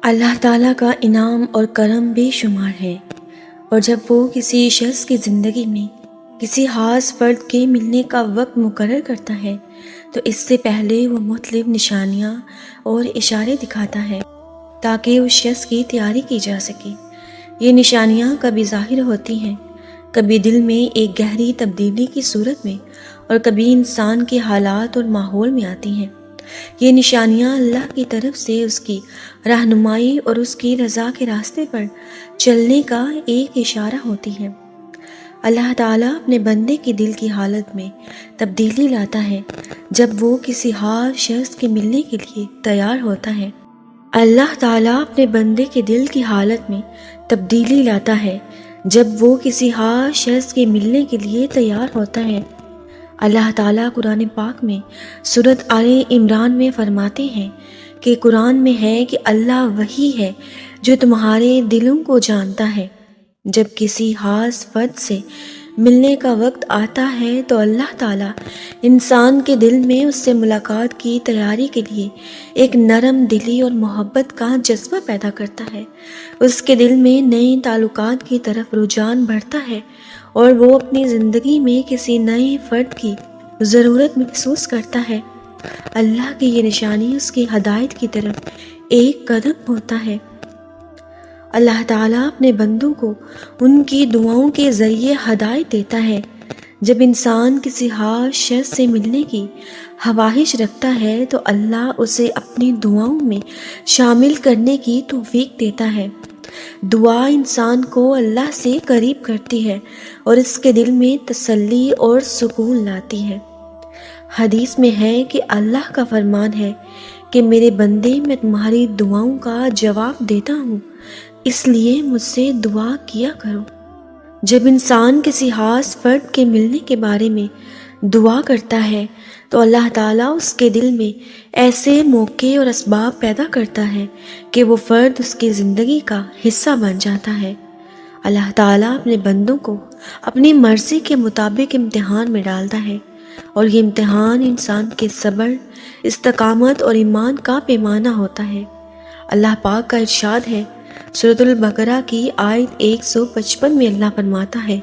اللہ تعالیٰ کا انعام اور کرم بے شمار ہے، اور جب وہ کسی شخص کی زندگی میں کسی خاص فرد کے ملنے کا وقت مقرر کرتا ہے تو اس سے پہلے وہ مختلف نشانیاں اور اشارے دکھاتا ہے تاکہ اس شخص کی تیاری کی جا سکے۔ یہ نشانیاں کبھی ظاہر ہوتی ہیں، کبھی دل میں ایک گہری تبدیلی کی صورت میں، اور کبھی انسان کے حالات اور ماحول میں آتی ہیں۔ یہ نشانیاں اللہ کی طرف سے اس کی رہنمائی اور اس کی رضا کے راستے پر چلنے کا ایک اشارہ ہوتی ہیں۔ اللہ تعالیٰ اپنے بندے کے دل کی حالت میں تبدیلی لاتا ہے جب وہ کسی خاص شخص کے ملنے کے لیے تیار ہوتا ہے۔ اللہ تعالیٰ اپنے بندے کے دل کی حالت میں تبدیلی لاتا ہے جب وہ کسی خاص شخص کے ملنے کے لیے تیار ہوتا ہے۔ اللہ تعالیٰ قرآن پاک میں سورۃ آل عمران میں فرماتے ہیں کہ قرآن میں ہے کہ اللہ وہی ہے جو تمہارے دلوں کو جانتا ہے۔ جب کسی خاص فرد سے ملنے کا وقت آتا ہے تو اللہ تعالیٰ انسان کے دل میں اس سے ملاقات کی تیاری کے لیے ایک نرم دلی اور محبت کا جذبہ پیدا کرتا ہے۔ اس کے دل میں نئے تعلقات کی طرف رجحان بڑھتا ہے اور وہ اپنی زندگی میں کسی نئے فرد کی ضرورت محسوس کرتا ہے۔ اللہ کی یہ نشانی اس کی ہدایت کی طرف ایک قدم ہوتا ہے۔ اللہ تعالیٰ اپنے بندوں کو ان کی دعاؤں کے ذریعے ہدایت دیتا ہے۔ جب انسان کسی خاص شخص سے ملنے کی خواہش رکھتا ہے تو اللہ اسے اپنی دعاؤں میں شامل کرنے کی توفیق دیتا ہے۔ دعا انسان کو اللہ سے قریب کرتی ہے اور اس کے دل میں تسلی اور سکون لاتی ہے۔ حدیث میں ہے کہ اللہ کا فرمان ہے کہ میرے بندے، میں تمہاری دعاؤں کا جواب دیتا ہوں، اس لیے مجھ سے دعا کیا کرو۔ جب انسان کسی خاص فرد کے ملنے کے بارے میں دعا کرتا ہے تو اللہ تعالیٰ اس کے دل میں ایسے موقع اور اسباب پیدا کرتا ہے کہ وہ فرد اس کی زندگی کا حصہ بن جاتا ہے۔ اللہ تعالیٰ اپنے بندوں کو اپنی مرضی کے مطابق امتحان میں ڈالتا ہے، اور یہ امتحان انسان کے صبر، استقامت اور ایمان کا پیمانہ ہوتا ہے۔ اللہ پاک کا ارشاد ہے، سورۃ البقرہ کی آیت 155 میں اللہ فرماتا ہے،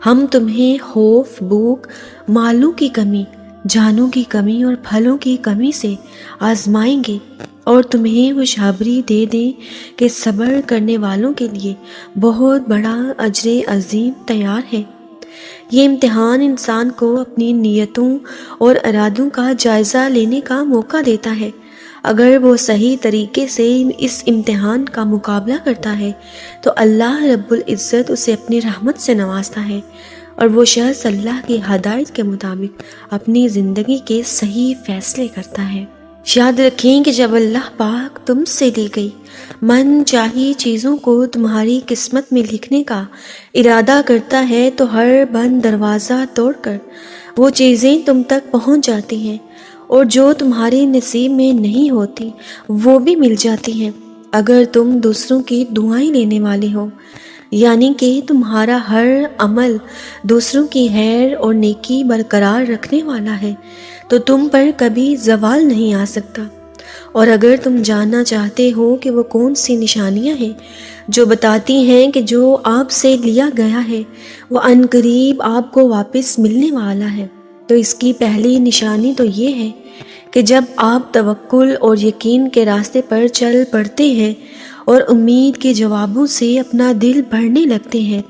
ہم تمہیں خوف، بھوک، مالوں کی کمی، جانوں کی کمی اور پھلوں کی کمی سے آزمائیں گے، اور تمہیں خوشخبری دے دیں کہ صبر کرنے والوں کے لیے بہت بڑا اجر عظیم تیار ہے۔ یہ امتحان انسان کو اپنی نیتوں اور ارادوں کا جائزہ لینے کا موقع دیتا ہے۔ اگر وہ صحیح طریقے سے اس امتحان کا مقابلہ کرتا ہے تو اللہ رب العزت اسے اپنی رحمت سے نوازتا ہے، اور وہ شخص اللہ کی ہدایت کے مطابق اپنی زندگی کے صحیح فیصلے کرتا ہے۔ یاد رکھیں کہ جب اللہ پاک تم سے لی گئی من چاہی چیزوں کو تمہاری قسمت میں لکھنے کا ارادہ کرتا ہے تو ہر بند دروازہ توڑ کر وہ چیزیں تم تک پہنچ جاتی ہیں، اور جو تمہارے نصیب میں نہیں ہوتی وہ بھی مل جاتی ہیں اگر تم دوسروں کی دعائیں لینے والے ہو، یعنی کہ تمہارا ہر عمل دوسروں کی خیر اور نیکی برقرار رکھنے والا ہے تو تم پر کبھی زوال نہیں آ سکتا۔ اور اگر تم جاننا چاہتے ہو کہ وہ کون سی نشانیاں ہیں جو بتاتی ہیں کہ جو آپ سے لیا گیا ہے وہ عنقریب آپ کو واپس ملنے والا ہے، تو اس کی پہلی نشانی تو یہ ہے کہ جب آپ توکل اور یقین کے راستے پر چل پڑتے ہیں اور امید کے جوابوں سے اپنا دل بھرنے لگتے ہیں،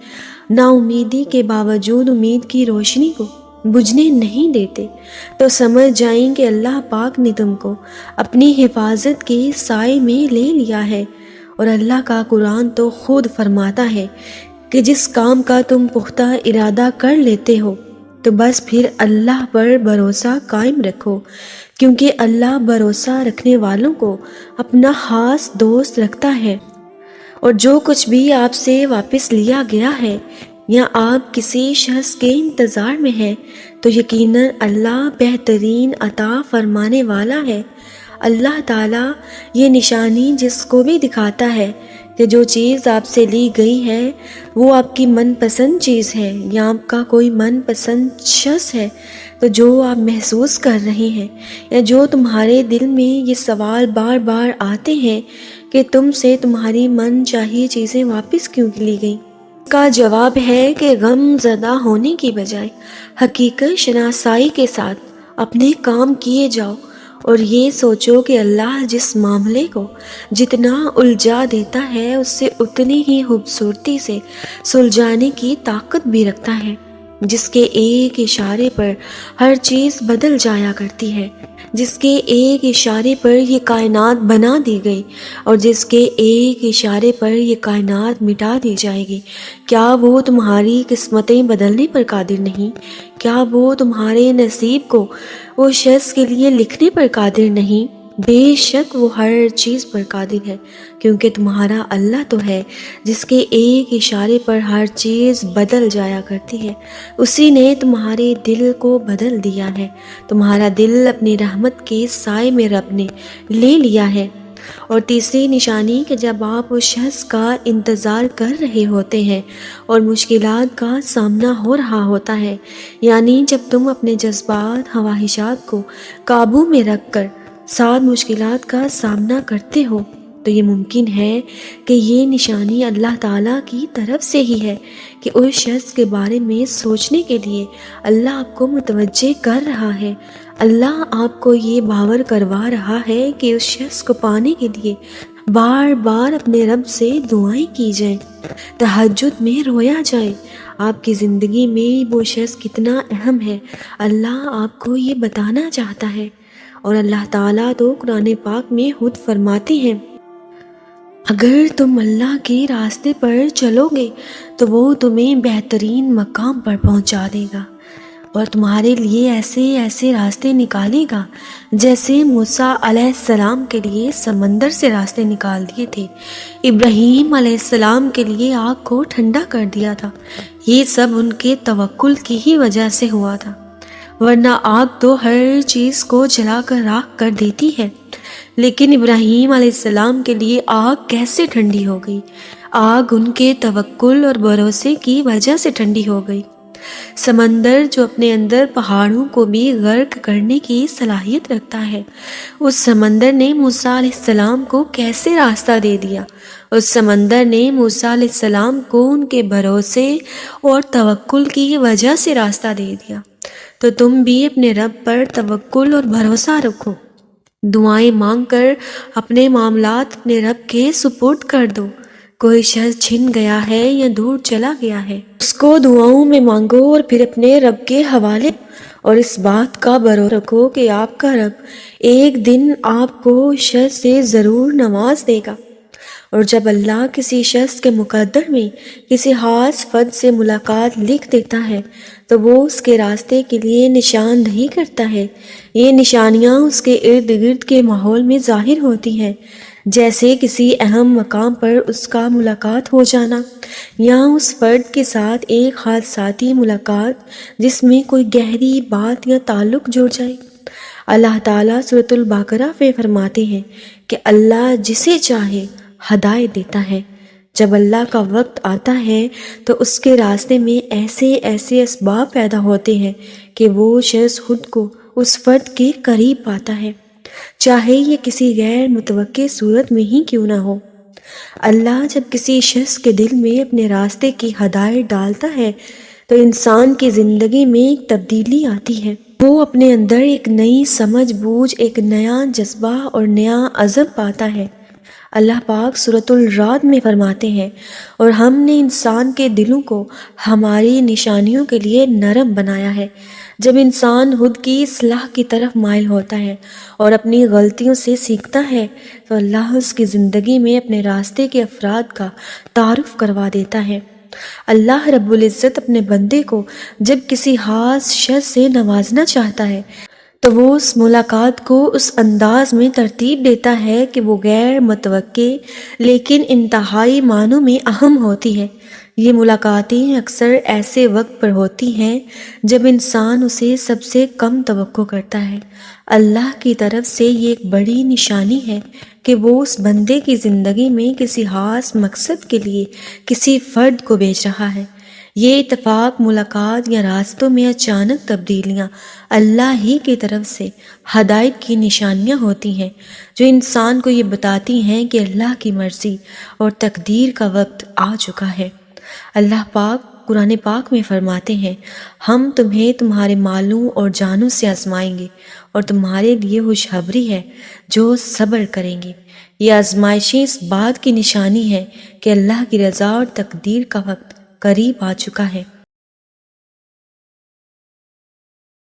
نا امیدی کے باوجود امید کی روشنی کو بجھنے نہیں دیتے، تو سمجھ جائیں کہ اللہ پاک نے تم کو اپنی حفاظت کے سائے میں لے لیا ہے۔ اور اللہ کا قرآن تو خود فرماتا ہے کہ جس کام کا تم پختہ ارادہ کر لیتے ہو تو بس پھر اللہ پر بھروسہ قائم رکھو، کیونکہ اللہ بھروسہ رکھنے والوں کو اپنا خاص دوست رکھتا ہے۔ اور جو کچھ بھی آپ سے واپس لیا گیا ہے یا آپ کسی شخص کے انتظار میں ہیں تو یقیناً اللہ بہترین عطا فرمانے والا ہے۔ اللہ تعالیٰ یہ نشانی جس کو بھی دکھاتا ہے کہ جو چیز آپ سے لی گئی ہے وہ آپ کی من پسند چیز ہے یا آپ کا کوئی من پسند شخص ہے، تو جو آپ محسوس کر رہے ہیں یا جو تمہارے دل میں یہ سوال بار بار آتے ہیں کہ تم سے تمہاری من چاہیے چیزیں واپس کیوں لی گئیں؟ اس کا جواب ہے کہ غم زدہ ہونے کی بجائے حقیقت شناسائی کے ساتھ اپنے کام کیے جاؤ، اور یہ سوچو کہ اللہ جس معاملے کو جتنا الجھا دیتا ہے اس سے اتنی ہی خوبصورتی سے سلجھانے کی طاقت بھی رکھتا ہے، جس کے ایک اشارے پر ہر چیز بدل جایا کرتی ہے، جس کے ایک اشارے پر یہ کائنات بنا دی گئی اور جس کے ایک اشارے پر یہ کائنات مٹا دی جائے گی۔ کیا وہ تمہاری قسمتیں بدلنے پر قادر نہیں؟ کیا وہ تمہارے نصیب کو اس شخص کے لیے لکھنے پر قادر نہیں؟ بے شک وہ ہر چیز پر قادر ہے، کیونکہ تمہارا اللہ تو ہے جس کے ایک اشارے پر ہر چیز بدل جایا کرتی ہے۔ اسی نے تمہارے دل کو بدل دیا ہے، تمہارا دل اپنی رحمت کے سائے میں رب نے لے لیا ہے۔ اور تیسری نشانی کہ جب آپ اس شخص کا انتظار کر رہے ہوتے ہیں اور مشکلات کا سامنا ہو رہا ہوتا ہے، یعنی جب تم اپنے جذبات خواہشات کو قابو میں رکھ کر ساتھ مشکلات کا سامنا کرتے ہو، تو یہ ممکن ہے کہ یہ نشانی اللہ تعالیٰ کی طرف سے ہی ہے کہ اس شخص کے بارے میں سوچنے کے لیے اللہ آپ کو متوجہ کر رہا ہے۔ اللہ آپ کو یہ باور کروا رہا ہے کہ اس شخص کو پانے کے لیے بار بار اپنے رب سے دعائیں کی جائیں، تہجد میں رویا جائے۔ آپ کی زندگی میں وہ شخص کتنا اہم ہے، اللہ آپ کو یہ بتانا چاہتا ہے۔ اور اللہ تعالیٰ تو قرآن پاک میں خود فرماتے ہیں، اگر تم اللہ کے راستے پر چلو گے تو وہ تمہیں بہترین مقام پر پہنچا دے گا، اور تمہارے لیے ایسے ایسے راستے نکالے گا جیسے موسیٰ علیہ السلام کے لیے سمندر سے راستے نکال دیے تھے، ابراہیم علیہ السلام کے لیے آگ کو ٹھنڈا کر دیا تھا۔ یہ سب ان کے توکل کی ہی وجہ سے ہوا تھا، ورنہ آگ تو ہر چیز کو جلا کر راکھ کر دیتی ہے، لیکن ابراہیم علیہ السلام کے لیے آگ کیسے ٹھنڈی ہو گئی؟ آگ ان کے توکل اور بھروسے کی وجہ سے ٹھنڈی ہو گئی۔ سمندر جو اپنے اندر پہاڑوں کو بھی غرق کرنے کی صلاحیت رکھتا ہے، اس سمندر نے موسیٰ علیہ السلام کو کیسے راستہ دے دیا؟ اس سمندر نے موسیٰ علیہ السلام کو ان کے بھروسے اور توکل کی وجہ سے راستہ دے دیا۔ تو تم بھی اپنے رب پر توکل اور بھروسہ رکھو، دعائیں مانگ کر اپنے معاملات اپنے رب کے سپرد کر دو۔ کوئی شخص چھن گیا ہے یا دور چلا گیا ہے، اس کو دعاؤں میں مانگو اور پھر اپنے رب کے حوالے، اور اس بات کا بھروسہ رکھو کہ آپ کا رب ایک دن آپ کو اس شخص سے ضرور نواز دے گا۔ اور جب اللہ کسی شخص کے مقدر میں کسی خاص فرد سے ملاقات لکھ دیتا ہے تو وہ اس کے راستے کے لیے نشاندہی کرتا ہے۔ یہ نشانیاں اس کے ارد گرد کے ماحول میں ظاہر ہوتی ہیں، جیسے کسی اہم مقام پر اس کا ملاقات ہو جانا، یا اس فرد کے ساتھ ایک حادثاتی ملاقات جس میں کوئی گہری بات یا تعلق جڑ جائے۔ اللہ تعالیٰ سورۃ البقرہ میں فرماتے ہیں کہ اللہ جسے چاہے ہدایت دیتا ہے۔ جب اللہ کا وقت آتا ہے تو اس کے راستے میں ایسے ایسے اسباب پیدا ہوتے ہیں کہ وہ شخص خود کو اس فرد کے قریب پاتا ہے، چاہے یہ کسی غیر متوقع صورت میں ہی کیوں نہ ہو۔ اللہ جب کسی شخص کے دل میں اپنے راستے کی ہدایت ڈالتا ہے تو انسان کی زندگی میں ایک تبدیلی آتی ہے، وہ اپنے اندر ایک نئی سمجھ بوجھ، ایک نیا جذبہ اور نیا عزم پاتا ہے۔ اللہ پاک سورۃ الرعد میں فرماتے ہیں، اور ہم نے انسان کے دلوں کو ہماری نشانیوں کے لیے نرم بنایا ہے۔ جب انسان خود کی اصلاح کی طرف مائل ہوتا ہے اور اپنی غلطیوں سے سیکھتا ہے تو اللہ اس کی زندگی میں اپنے راستے کے افراد کا تعارف کروا دیتا ہے۔ اللہ رب العزت اپنے بندے کو جب کسی خاص شخص سے نوازنا چاہتا ہے تو وہ اس ملاقات کو اس انداز میں ترتیب دیتا ہے کہ وہ غیر متوقع لیکن انتہائی معنوں میں اہم ہوتی ہے۔ یہ ملاقاتیں اکثر ایسے وقت پر ہوتی ہیں جب انسان اسے سب سے کم توقع کرتا ہے۔ اللہ کی طرف سے یہ ایک بڑی نشانی ہے کہ وہ اس بندے کی زندگی میں کسی خاص مقصد کے لیے کسی فرد کو بھیج رہا ہے۔ یہ اتفاق، ملاقات یا راستوں میں اچانک تبدیلیاں اللہ ہی کی طرف سے ہدایت کی نشانیاں ہوتی ہیں، جو انسان کو یہ بتاتی ہیں کہ اللہ کی مرضی اور تقدیر کا وقت آ چکا ہے۔ اللہ پاک قرآن پاک میں فرماتے ہیں، ہم تمہیں تمہارے مالوں اور جانوں سے آزمائیں گے اور تمہارے لیے خوشخبری ہے جو صبر کریں گے۔ یہ آزمائشیں اس بات کی نشانی ہے کہ اللہ کی رضا اور تقدیر کا وقت قریب آ چکا ہے۔